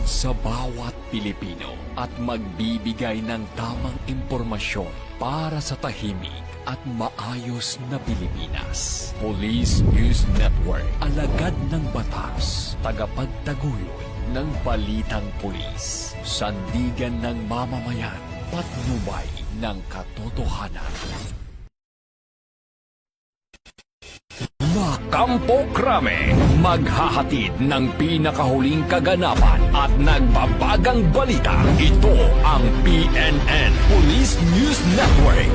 sa bawat Pilipino at magbibigay ng tamang impormasyon para sa tahimik at maayos na Pilipinas. Police News Network, alagad ng batas, tagapagtaguyod ng balitang pulis, sandigan ng mamamayan, patnubay ng katotohanan. Kampo Krame, maghahatid ng pinakahuling kaganapan at nagbabagang balita. Ito ang PNN Police News Network.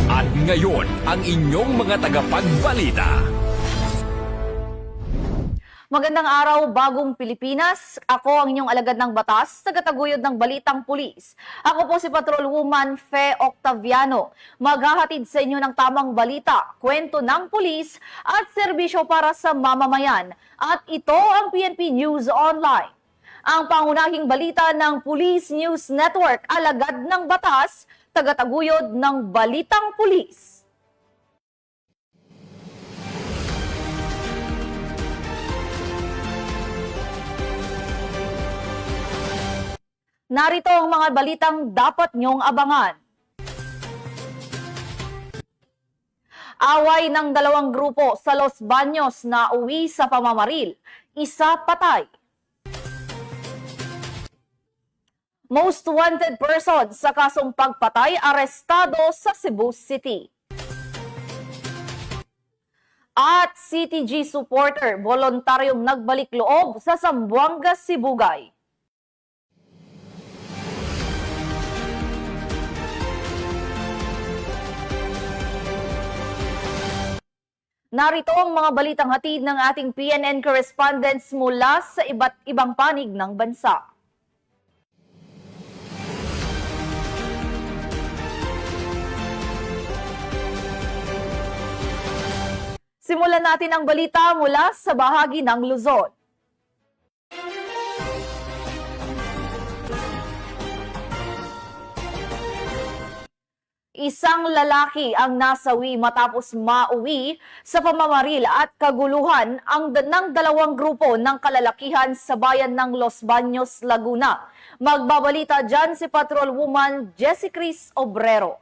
At ngayon, ang inyong mga tagapagbalita. Magandang araw, bagong Pilipinas. Ako ang inyong alagad ng batas, tagataguyod ng Balitang Pulis. Ako po si Patrolwoman Fe Octaviano. Maghahatid sa inyo ng tamang balita, kwento ng pulis at serbisyo para sa mamamayan. At ito ang PNP News Online. Ang pangunahing balita ng Police News Network, alagad ng batas, tagataguyod ng Balitang Pulis. Narito ang mga balitang dapat niyong abangan. Away ng dalawang grupo sa Los Baños na uwi sa pamamaril. Isa patay. Most wanted person sa kasong pagpatay arestado sa Cebu City. At CTG supporter voluntaryong nagbalik loob sa Zamboanga, Sibugay. Narito ang mga balitang hatid ng ating PNN correspondents mula sa iba't ibang panig ng bansa. Simulan natin ang balita mula sa bahagi ng Luzon. Isang lalaki ang nasawi matapos mauwi sa pamamaril at kaguluhan ng dalawang grupo ng kalalakihan sa bayan ng Los Baños, Laguna. Magbabalita dyan si Patrolwoman Jessie Cris Obrero.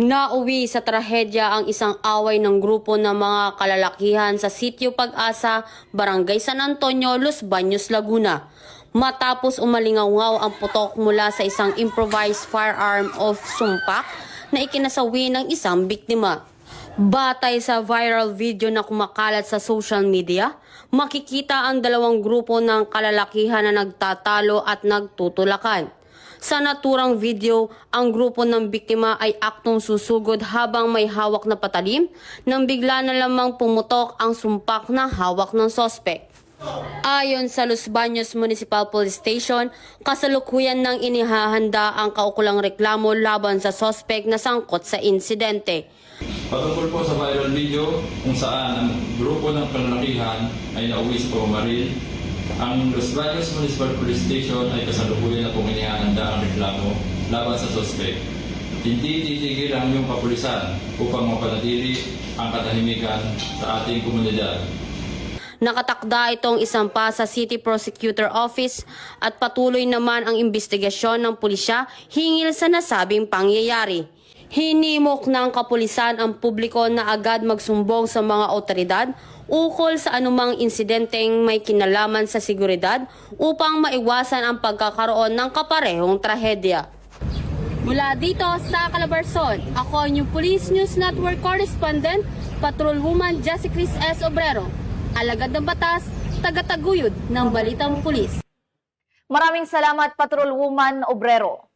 Nauwi sa trahedya ang isang away ng grupo ng mga kalalakihan sa Sitio Pag-asa, Barangay San Antonio, Los Baños, Laguna. Matapos umalingaw ang putok mula sa isang improvised firearm of sumpak na ikinasawi ng isang biktima. Batay sa viral video na kumakalat sa social media, makikita ang dalawang grupo ng kalalakihan na nagtatalo at nagtutulakan. Sa naturang video, ang grupo ng biktima ay aktong susugod habang may hawak na patalim nang bigla na lamang pumutok ang sumpak na hawak ng sospek. Ayon sa Los Baños Municipal Police Station, kasalukuyan nang inihahanda ang kaukulang reklamo laban sa sospek na sangkot sa insidente. Patungkol po sa viral video kung saan ang grupo ng kalalakihan ay nauwi sa pamamaril, ang Los Baños Municipal Police Station ay kasalukuyan na pong inihahanda ang reklamo laban sa sospek. Hindi titigil ang iyong kapulisan upang mapanatili ang katahimikan sa ating komunidad. Nakatakda itong isampa sa City Prosecutor Office at patuloy naman ang investigasyon ng pulisya hinggil sa nasabing pangyayari. Hinimok ng kapulisan ang publiko na agad magsumbong sa mga otoridad ukol sa anumang insidenteng may kinalaman sa seguridad upang maiwasan ang pagkakaroon ng kaparehong trahedya. Mula dito sa Calabarzon, ako ang inyong Police News Network Correspondent, Patrolwoman Jessie Cris Obrero. Alagad ng batas, tagataguyod ng Balitang Pulis. Maraming salamat, Patrolwoman Obrero.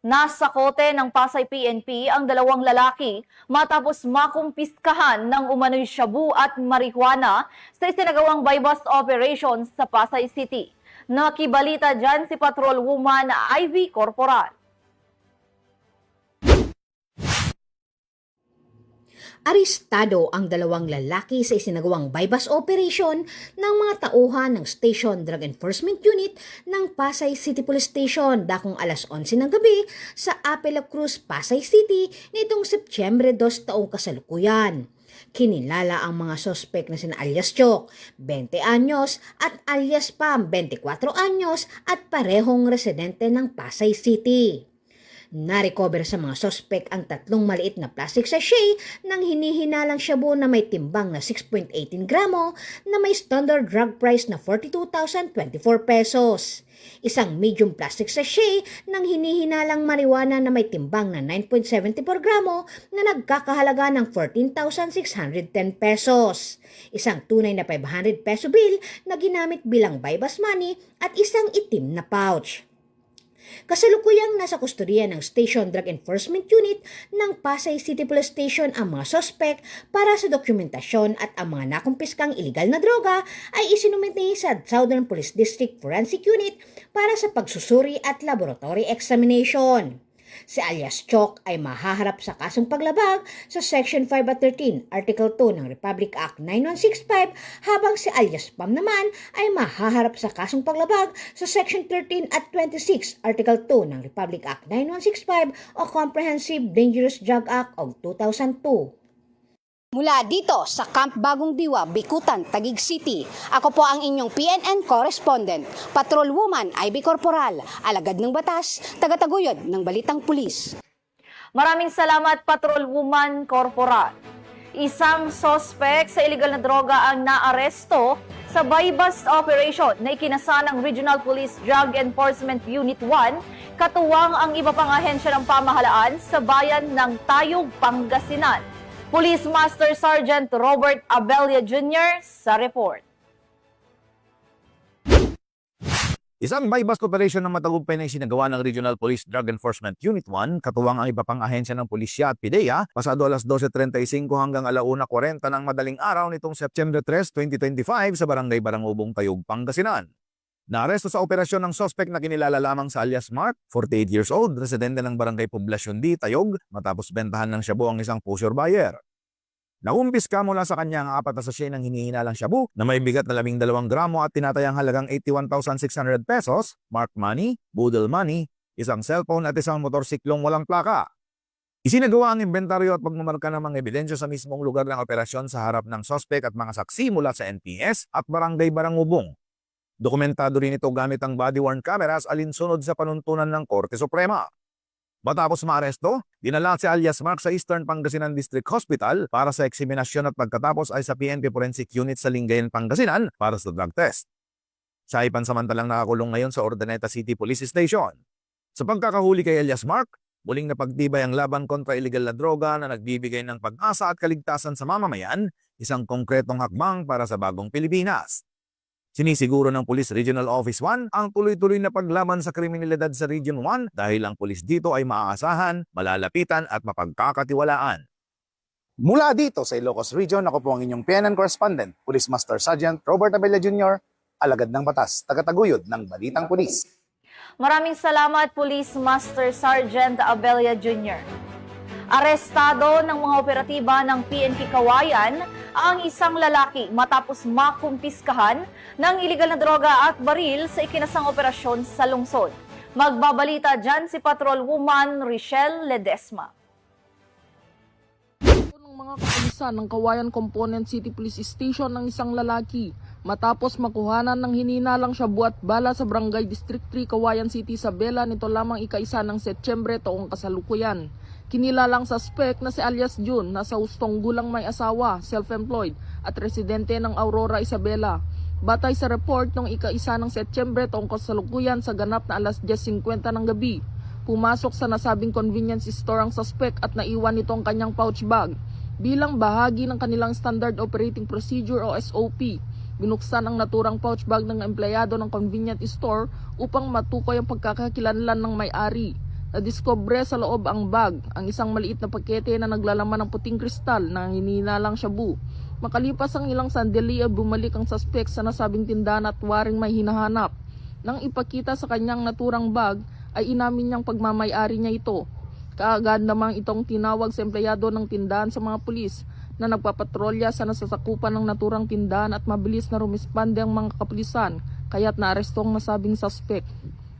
Nasa kote ng Pasay PNP ang dalawang lalaki matapos makumpiskahan ng umano'y shabu at marijuana sa isinagawang buy-bust operation sa Pasay City. Nakibalita dyan si Patrolwoman Ivy Corporal. Arestado ang dalawang lalaki sa isinagawang buy-bust operation ng mga tauhan ng Station Drug Enforcement Unit ng Pasay City Police Station dakong alas 11 ng gabi sa Apela Cruz, Pasay City nitong Setyembre 2 taong kasalukuyan. Kinilala ang mga sospek na sina alias Chok, 20 anyos, at alias Pam, 24 anyos, at parehong residente ng Pasay City. Na-recover sa mga sospek ang 3 maliit na plastic sachet ng hinihinalang shabu na may timbang na 6.18 gramo na may standard drug price na 42,024 pesos. Isang medium plastic sachet ng hinihinalang marijuana na may timbang na 9.74 gramo na nagkakahalaga ng 14,610 pesos. Isang tunay na 500 peso bill na ginamit bilang buy-bus money at isang itim na pouch. Kasalukuyang nasa kustodiya ng Station Drug Enforcement Unit ng Pasay City Police Station ang mga sospek para sa dokumentasyon at ang mga nakumpiskang iligal na droga ay isinumiti sa Southern Police District Forensic Unit para sa pagsusuri at laboratory examination. Si alias Chok ay mahaharap sa kasong paglabag sa Section 5 at 13, Article 2 ng Republic Act 9165 habang si alias Pam naman ay mahaharap sa kasong paglabag sa Section 13 at 26, Article 2 ng Republic Act 9165 o Comprehensive Dangerous Drug Act of 2002. Mula dito sa Camp Bagong Diwa, Bikutan, Taguig City, ako po ang inyong PNN correspondent, Patrol Woman Ivy Corporal, alagad ng batas, tagataguyod ng Balitang Pulis. Maraming salamat, Patrol Woman Corporal. Isang sospek sa iligal na droga ang naaresto sa buy-bust operation na ikinasa ng Regional Police Drug Enforcement Unit 1, katuwang ang iba pang ahensya ng pamahalaan sa bayan ng Tayog, Pangasinan. Police Master Sergeant Robert Abella Jr. sa report. Isang buy-bust operation ng matagumpay na isinagawa ng Regional Police Drug Enforcement Unit 1, katuwang ang iba pang ahensya ng pulisya at PIDEA, pasado alas 12:35 hanggang 1:40 ng madaling araw nitong September 3, 2025 sa Barangay Barangubong, Tayog, Pangasinan. Naaresto sa operasyon ng sospek na kinilala lamang sa alias Mark, 48 years old, residente ng Barangay Poblacion D, Tayog, matapos bentahan ng shabu ang isang pusher buyer. Nakumpiska mula sa kanya ang 4 na sachet ng hinihinalang shabu na may bigat na 12 gramo at tinatayang halagang 81,600 pesos, marked money, boodle money, isang cellphone at isang motorsiklong walang plaka. Isinagawa ang inventaryo at pagmamarka ng mga ebidensya sa mismong lugar ng operasyon sa harap ng sospek at mga saksi mula sa NPS at Barangay Barangubong. Dokumentado rin ito gamit ang body-worn cameras alinsunod sa panuntunan ng Korte Suprema. Matapos maaresto, dinala si alias Mark sa Eastern Pangasinan District Hospital para sa eksaminasyon at pagkatapos ay sa PNP Forensic Unit sa Lingayen, Pangasinan para sa drug test. Siya ay pansamantalang nakakulong ngayon sa Urdaneta City Police Station. Sa pagkakahuli kay alias Mark, muling napagtibay ang laban kontra iligal na droga na nagbibigay ng pag-asa at kaligtasan sa mamamayan, isang konkretong hakbang para sa bagong Pilipinas. Sinisiguro ng Police Regional Office 1 ang tuloy-tuloy na paglaban sa kriminalidad sa Region 1 dahil ang pulis dito ay maaasahan, malalapitan at mapagkakatiwalaan. Mula dito sa Ilocos Region, ako po ang inyong PNN correspondent, Police Master Sergeant Robert Abella Jr., alagad ng batas, tagataguyod ng Balitang Pulis. Maraming salamat, Police Master Sergeant Abella Jr. Arestado ng mga operatiba ng PNP Kawayan ang isang lalaki matapos makumpiskahan ng iligal na droga at baril sa ikinasang operasyon sa lungsod. Magbabalita dyan si Patrol Woman Richelle Ledesma. Ng mga kapulisan ng Kawayan Component City Police Station ng isang lalaki matapos makuhanan ng hininalang shabu at bala sa Barangay District 3 Kawayan City, Isabela nito lamang ika-1 ng Setyembre taong kasalukuyan. Kinilalang suspect na si alias June, nasa hustong gulang may asawa, self-employed at residente ng Aurora, Isabela. Batay sa report noong ika-1 ng Setyembre taong kasalukuyan sa ganap na alas 10:50 ng gabi, pumasok sa nasabing convenience store ang suspect at naiwan nito ang kanyang pouch bag. Bilang bahagi ng kanilang Standard Operating Procedure o SOP, binuksan ang naturang pouch bag ng empleyado ng convenience store upang matukoy ang pagkakakilanlan ng may-ari. Nadiskubre sa loob ang bag, ang isang maliit na pakete na naglalaman ng puting kristal na hinihinalang shabu. Makalipas ang ilang sandali ay bumalik ang suspect sa nasabing tindahan at waring may hinahanap. Nang ipakita sa kanyang naturang bag, ay inamin niyang pagmamay-ari niya ito. Kaagad namang itong tinawag sa empleyado ng tindahan sa mga pulis na nagpapatrolya sa nasasakupan ng naturang tindahan at mabilis na rumisponde ang mga kapulisan, kaya't naaresto ang nasabing suspect.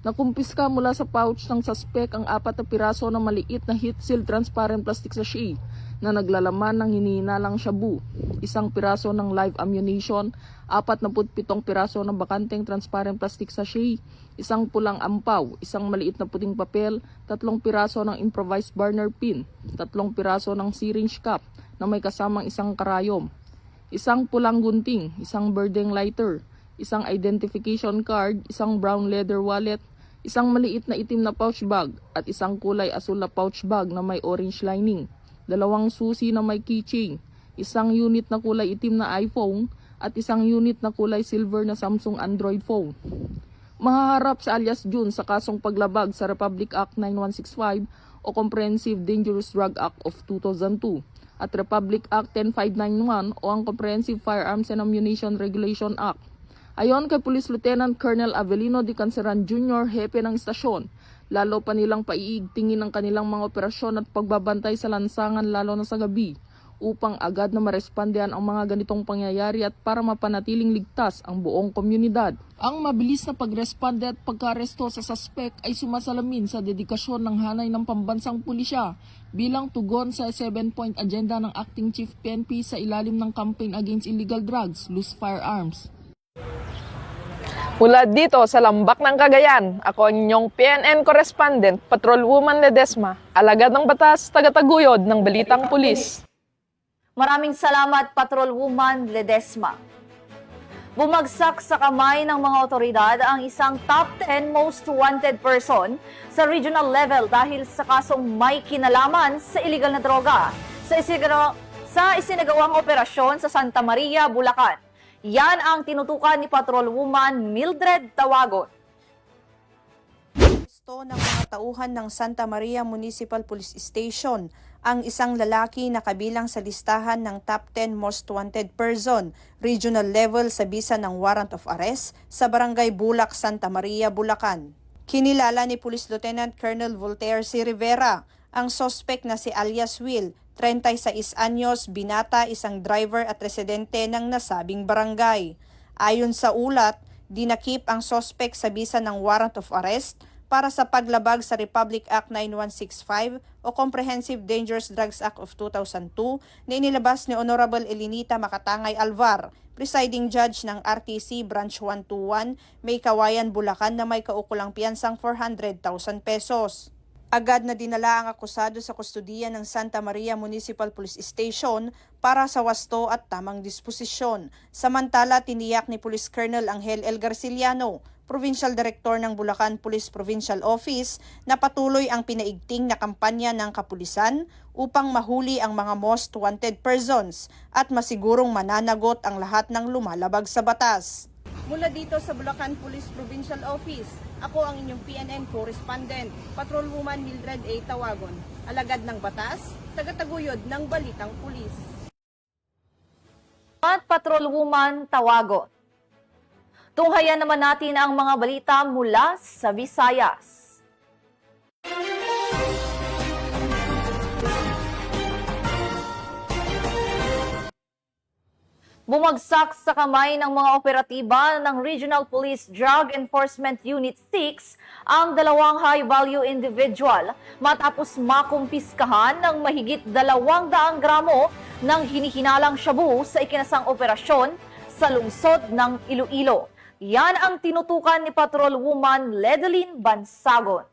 Nakumpiska mula sa pouch ng suspect ang 4 na piraso na maliit na heat-sealed transparent plastic sachet na naglalaman ng hinihinalang shabu, 1 piraso ng live ammunition, 47 piraso ng bakanteng transparent plastic sachet, 1 pulang ampaw, 1 maliit na puting papel, 3 piraso ng improvised burner pin, 3 piraso ng syringe cap na may kasamang 1 karayom, 1 pulang gunting, 1 birding lighter, 1 identification card, 1 brown leather wallet, 1 maliit na itim na pouch bag at 1 kulay asul na pouch bag na may orange lining, 2 susi na may keychain, 1 unit na kulay itim na iPhone at 1 unit na kulay silver na Samsung Android phone. Mahaharap sa alias June sa kasong paglabag sa Republic Act 9165 o Comprehensive Dangerous Drug Act of 2002 at Republic Act 10591 o ang Comprehensive Firearms and Ammunition Regulation Act. Ayon kay Police Lieutenant Colonel Avelino de Canceran Jr., hepe ng istasyon, lalo pa nilang paiigtingin ang kanilang mga operasyon at pagbabantay sa lansangan lalo na sa gabi upang agad na marespondehan ang mga ganitong pangyayari at para mapanatiling ligtas ang buong komunidad. Ang mabilis na pagresponde at pagkaresto sa suspect ay sumasalamin sa dedikasyon ng hanay ng pambansang pulisya bilang tugon sa 7-point agenda ng Acting Chief PNP sa ilalim ng Campaign Against Illegal Drugs, Loose Firearms. Mula dito sa Lambak ng Cagayan, ako ang inyong PNN correspondent, Patrolwoman Ledesma, alagad ng batas, tagataguyod ng Balitang Pulis. Maraming salamat, Patrolwoman Ledesma. Bumagsak sa kamay ng mga otoridad ang isang top 10 most wanted person sa regional level dahil sa kasong may kinalaman sa illegal na droga sa isinagawang operasyon sa Santa Maria, Bulacan. Yan ang tinutukan ni Patrolwoman Mildred Tawagon. Gusto ng mga tauhan ng Santa Maria Municipal Police Station ang isang lalaki na kabilang sa listahan ng top 10 most wanted person, regional level sa bisa ng warrant of arrest sa Barangay Bulak, Santa Maria, Bulacan. Kinilala ni Police Lieutenant Colonel Voltaire C. Rivera ang suspect na si alias Will, 36 anyos, binata, isang driver at residente ng nasabing barangay. Ayon sa ulat, dinakip ang suspect sa bisa ng warrant of arrest para sa paglabag sa Republic Act 9165 o Comprehensive Dangerous Drugs Act of 2002 na inilabas ni Honorable Elinita Makatangay Alvar, presiding judge ng RTC Branch 121, May Kawayan, Bulacan na may kaukulang piyansang 400,000 pesos. Agad na dinala ang akusado sa kustudiya ng Santa Maria Municipal Police Station para sa wasto at tamang disposisyon. Samantala, tiniyak ni Police Colonel Angel L. Garciliano, Provincial Director ng Bulacan Police Provincial Office, na patuloy ang pinaigting na kampanya ng kapulisan upang mahuli ang mga most wanted persons at masigurong mananagot ang lahat ng lumalabag sa batas. Mula dito sa Bulacan Police Provincial Office, ako ang inyong PNN correspondent, Patrolwoman Mildred A. Tawagon, alagad ng batas, tagataguyod ng Balitang Pulis. At Patrolwoman Tawagon. Tunghayan naman natin ang mga balita mula sa Visayas. Bumagsak sa kamay ng mga operatiba ng Regional Police Drug Enforcement Unit 6 ang 2 high-value individual matapos makumpiskahan ng mahigit 200 gramo ng hinihinalang shabu sa ikinasang operasyon sa lungsod ng Iloilo. Yan ang tinutukan ni Patrolwoman Ledeline Bansagon.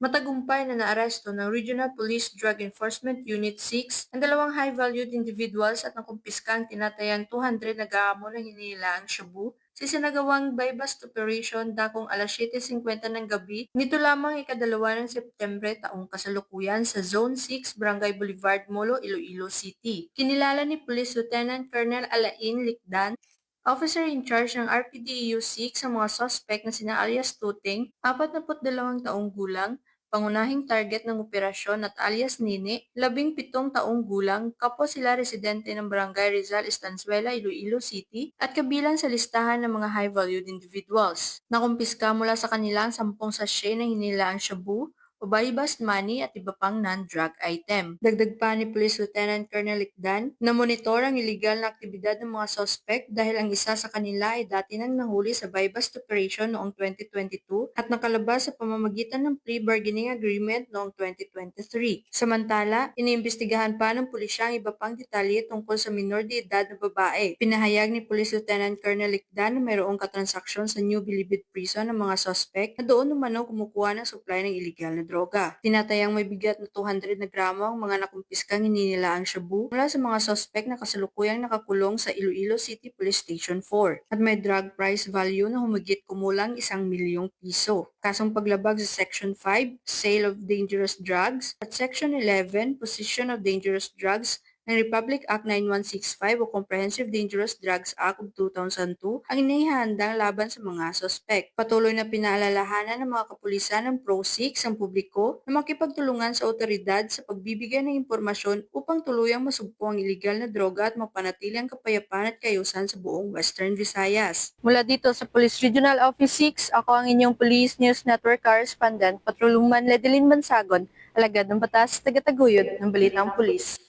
Matagumpay na naaresto ng Regional Police Drug Enforcement Unit 6 ang 2 high-valued individuals at nakumpiskang tinatayang 200 na gramo ng hinihilaang shabu sa isinagawang buy-bust operation dakong alas 7:50 ng gabi nito lamang ika-2 ng Setyembre taong kasalukuyan sa Zone 6, Barangay Boulevard, Molo, Iloilo City. Kinilala ni Police Lieutenant Colonel Alain Licdan, Officer in charge ng RPDEU 6 ang mga suspect na sina alias Tuting, 42 taong gulang, pangunahing target ng operasyon at alias Nini, 17 taong gulang, kapwa sila residente ng Barangay Rizal Estanzuela, Iloilo City at kabilang sa listahan ng mga high-valued individuals. Nakumpiska mula sa kanilang 10 sachet ng hinilaang shabu, pabayabas money at iba pang non-drug item. Dagdag pa ni Police Lieutenant Colonel Ikdan na monitor ang iligal na aktibidad ng mga suspect dahil ang isa sa kanila ay dati nang nahuli sa buy-bust operation noong 2022 at nakalabas sa pamamagitan ng plea bargaining agreement noong 2023. Samantala, iniimbestigahan pa ng pulisya ang iba pang detalye tungkol sa minor de edad na babae. Pinahayag ni Police Lieutenant Colonel Ikdan na mayroong katransaksyon sa New Bilibid Prison ng mga suspect na doon umano kumukuha ng supply ng illegal na droga. Tinatayang may bigat na 200 na gramo ang mga nakumpiskang hininilaang shabu mula sa mga suspect na kasalukuyang nakakulong sa Iloilo City Police Station 4 at may drug price value na humigit kumulang 1 milyong piso. Kasong paglabag sa Section 5, Sale of Dangerous Drugs at Section 11, Possession of Dangerous Drugs ng Republic Act 9165 o Comprehensive Dangerous Drugs Act of 2002 ang inihahandang laban sa mga sospek. Patuloy na pinaalalahanan ng mga kapulisan ng PRO-6 ang publiko na makipagtulungan sa otoridad sa pagbibigay ng impormasyon upang tuluyang masugpo ang iligal na droga at mapanatili ang kapayapaan at kaayusan sa buong Western Visayas. Mula dito sa Police Regional Office 6, ako ang inyong Police News Network Correspondent, Patrolwoman Ledeline Bansagon, alagad ng batas, tagataguyod ng Balitang Pulis.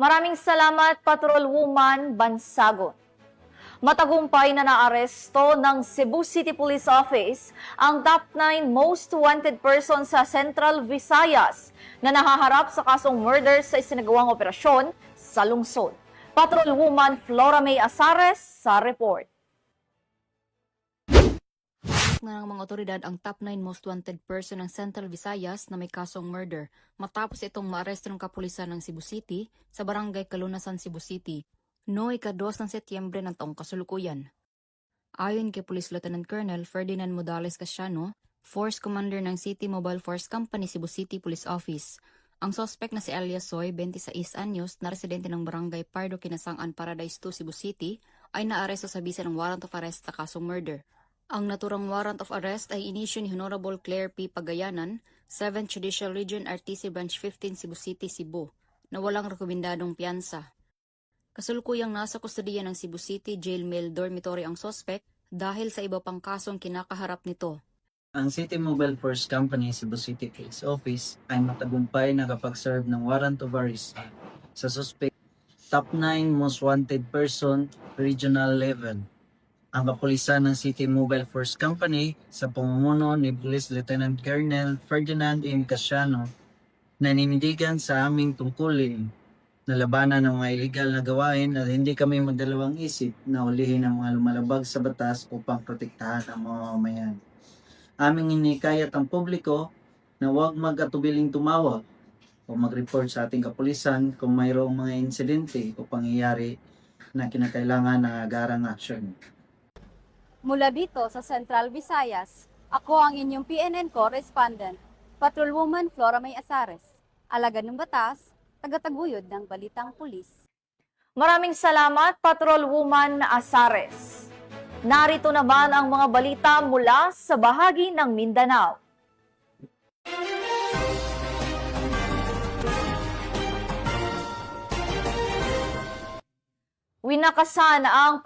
Maraming salamat, Patrolwoman Bansagon. Matagumpay na naaresto ng Cebu City Police Office ang top 9 most wanted person sa Central Visayas na nahaharap sa kasong murder sa isinagawang operasyon sa lungsod. Patrolwoman Flora May Asares sa report. ng mga otoridad ang top 9 most wanted person ng Central Visayas na may kasong murder matapos itong maaresto ng kapulisan ng Cebu City sa barangay Kalunasan, Cebu City noong ika-2 ng Setyembre ng taong kasulukuyan. Ayon kay Police Lieutenant Colonel Ferdinand Modales Casiano, Force Commander ng City Mobile Force Company Cebu City Police Office, ang suspect na si Elias Soy, 26 anyos, na residente ng barangay Pardo Kinasangan, Paradise 2, Cebu City, ay naaresto sa bisa ng warrant of arrest sa kasong murder. Ang naturang warrant of arrest ay inisyu ni Honorable Claire P. Pagayanan, 7th Judicial Region RTC Branch 15 Cebu City, Cebu, na walang rekomendadong piyansa. Kasulukuyang nasa kustodiya ng Cebu City Jail Mail Dormitory ang suspect dahil sa iba pang kasong kinakaharap nito. Ang City Mobile Force Company Cebu City Police Office ay matagumpay na kapag-serve ng warrant of arrest sa suspect top 9 most wanted person regional level. Ang kapulisan ng City Mobile Force Company sa pamumuno ni Police Lieutenant Colonel Ferdinand M. Casiano naninindigan sa aming tungkulin na labanan ng mga illegal na gawain at hindi kami magdalawang isip na ulihin ang mga lumalabag sa batas upang protektahan ang mga mamayan. Aming hinikayat ang publiko na huwag mag-atubiling tumawag o mag-report sa ating kapulisan kung mayroong mga insidente o pangyayari na kinakailangan ng agarang aksyon. Mula dito sa Central Visayas, ako ang inyong PNN correspondent, Patrolwoman Flora May Asares, alagad ng batas, tagataguyod ng Balitang Pulis. Maraming salamat, Patrolwoman Asares. Narito naman ang mga balita mula sa bahagi ng Mindanao. Winakasan ang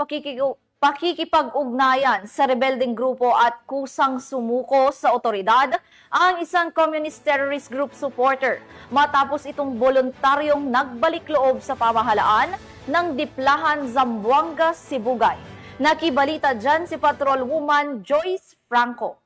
pakikipag-ugnayan sa rebeldeng grupo at kusang sumuko sa otoridad ang isang communist terrorist group supporter matapos itong voluntaryong nagbalik loob sa pamahalaan ng Diplahan, Zamboanga, Sibugay. Nakibalita dyan si Patrolwoman Joyce Franco.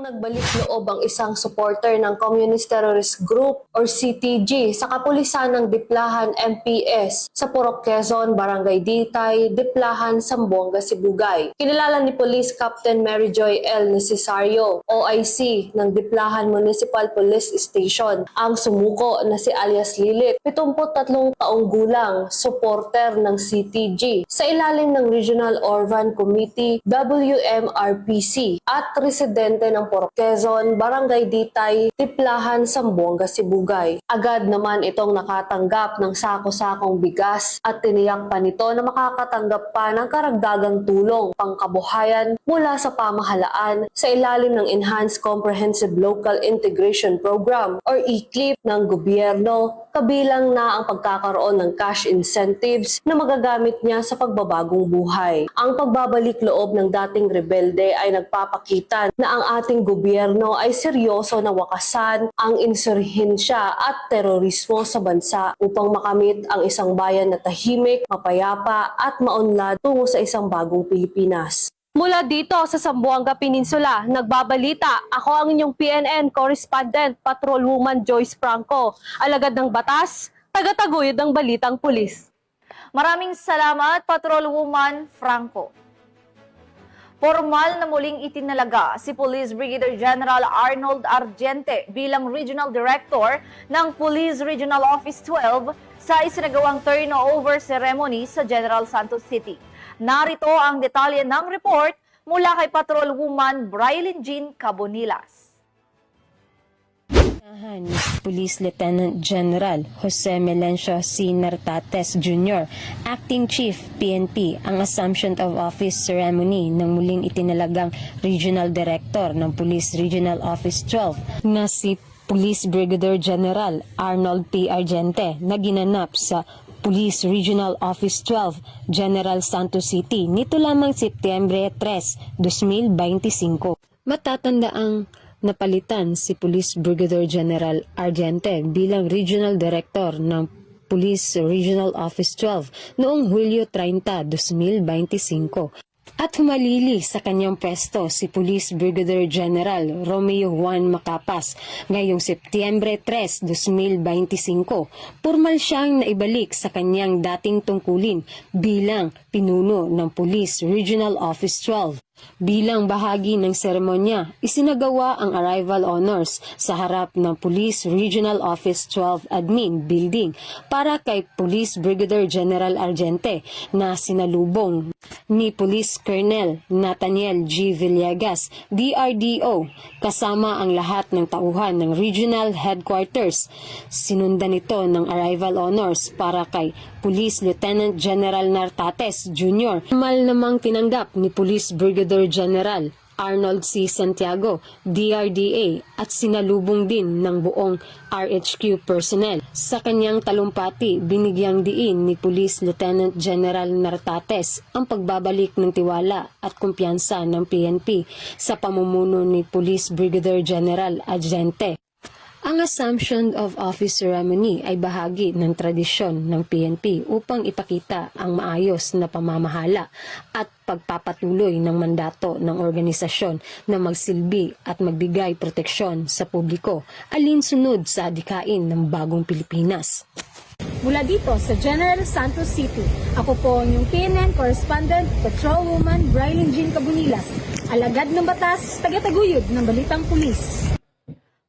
Yung nagbalik loob ang isang supporter ng Communist Terrorist Group or CTG sa kapulisan ng Diplahan MPS sa Purok Quezon, Barangay Ditay, Diplahan, Zamboanga, Sibugay. Kinilala ni Police Captain Mary Joy L. Necesario, OIC ng Diplahan Municipal Police Station, ang sumuko na si alias Lilit, 73 taong gulang, supporter ng CTG sa ilalim ng Regional Orvan Committee WMRPC at residente ng Purok Quezon, Barangay Ditay, Diplahan, Zamboanga, Sibugay. Agad naman itong nakatanggap ng sako-sakong bigas at tiniyak pa nito na makakatanggap pa ng karagdagang tulong pangkabuhayan mula sa pamahalaan sa ilalim ng Enhanced Comprehensive Local Integration Program or ECLIP ng gobyerno, kabilang na ang pagkakaroon ng cash incentives na magagamit niya sa pagbabagong buhay. Ang pagbabalik loob ng dating rebelde ay nagpapakita na ang ating ating gobyerno ay seryoso na wakasan ang insurhensya at terorismo sa bansa upang makamit ang isang bayan na tahimik, mapayapa at maunlad tungo sa isang bagong Pilipinas. Mula dito sa Zamboanga Peninsula, nagbabalita ako ang inyong PNN correspondent, Patrolwoman Joyce Franco, alagad ng batas, tagataguyod ng balitang pulis. Maraming salamat, Patrolwoman Franco. Formal na muling itinalaga si Police Brigadier General Arnold Argente bilang Regional Director ng Police Regional Office 12 sa isinagawang turnover ceremony sa General Santos City. Narito ang detalye ng report mula kay Patrolwoman Brilin Jean Cabonilas. Police Lieutenant General Jose Melencio C. Nartates Jr., Acting Chief PNP, ang Assumption of Office Ceremony ng muling itinalagang Regional Director ng Police Regional Office 12 na si Police Brigadier General Arnold P. Argente na ginanap sa Police Regional Office 12, General Santos City nito lamang Setyembre 3, 2025. Matatandaang napalitan si Police Brigadier General Argente bilang Regional Director ng Police Regional Office 12 noong Hulyo 30, 2025. At humalili sa kanyang pwesto si Police Brigadier General Romeo Juan Macapas ngayong Setyembre 3, 2025. Pormal siyang naibalik sa kanyang dating tungkulin bilang pinuno ng Police Regional Office 12. Bilang bahagi ng seremonya, isinagawa ang arrival honors sa harap ng Police Regional Office 12 Admin Building para kay Police Brigadier General Argente na sinalubong ni Police Colonel Nathaniel G. Villegas, DRDO, kasama ang lahat ng tauhan ng Regional Headquarters. Sinundan ito ng arrival honors para kay Police Lieutenant General Nartates Jr. Formal namang tinanggap ni Police Brigadier General Arnold C. Santiago, DRDA, at sinalubong din ng buong RHQ personnel. Sa kanyang talumpati, binigyang diin ni Police Lieutenant General Nartates ang pagbabalik ng tiwala at kumpiyansa ng PNP sa pamumuno ni Police Brigadier General Argente. Ang Assumption of Office Ceremony ay bahagi ng tradisyon ng PNP upang ipakita ang maayos na pamamahala at pagpapatuloy ng mandato ng organisasyon na magsilbi at magbigay proteksyon sa publiko alinsunod sa adhikain ng bagong Pilipinas. Mula dito sa General Santos City, ako po ang inyong PNN correspondent, Patrolwoman Brilin Jean Cabonilas, alagad ng batas, tagataguyod ng balitang pulis.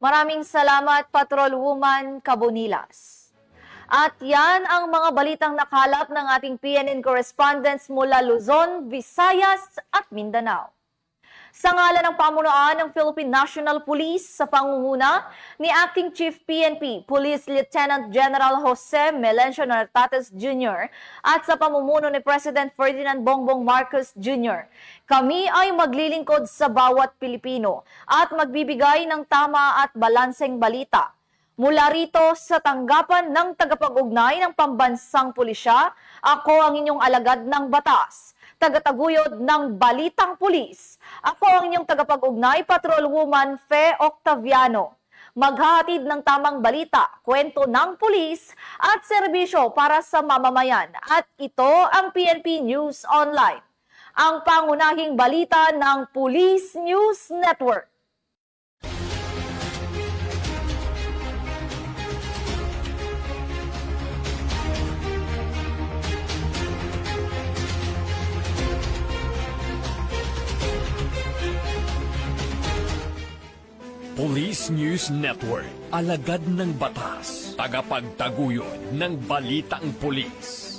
Maraming salamat, Patrolwoman Cabonilas. At yan ang mga balitang nakalap ng ating PNN correspondents mula Luzon, Visayas at Mindanao. Sa ngalan ng pamunuan ng Philippine National Police sa pangunguna ni Acting Chief PNP Police Lieutenant General Jose Melencio Nartates Jr. at sa pamumuno ni President Ferdinand Bongbong Marcos Jr., kami ay maglilingkod sa bawat Pilipino at magbibigay ng tama at balanseng balita. Mula rito sa tanggapan ng tagapag-ugnay ng pambansang pulisya, ako ang inyong alagad ng batas, tagataguyod ng balitang pulis. Ako ang inyong tagapag-ugnay, Patrolwoman Fe Octaviano. Maghahatid ng tamang balita, kwento ng pulis at serbisyo para sa mamamayan. At ito ang PNP News Online, ang pangunahing balita ng Police News Network. Police News Network, alagad ng batas, tagapagtaguyod ng balitang pulis.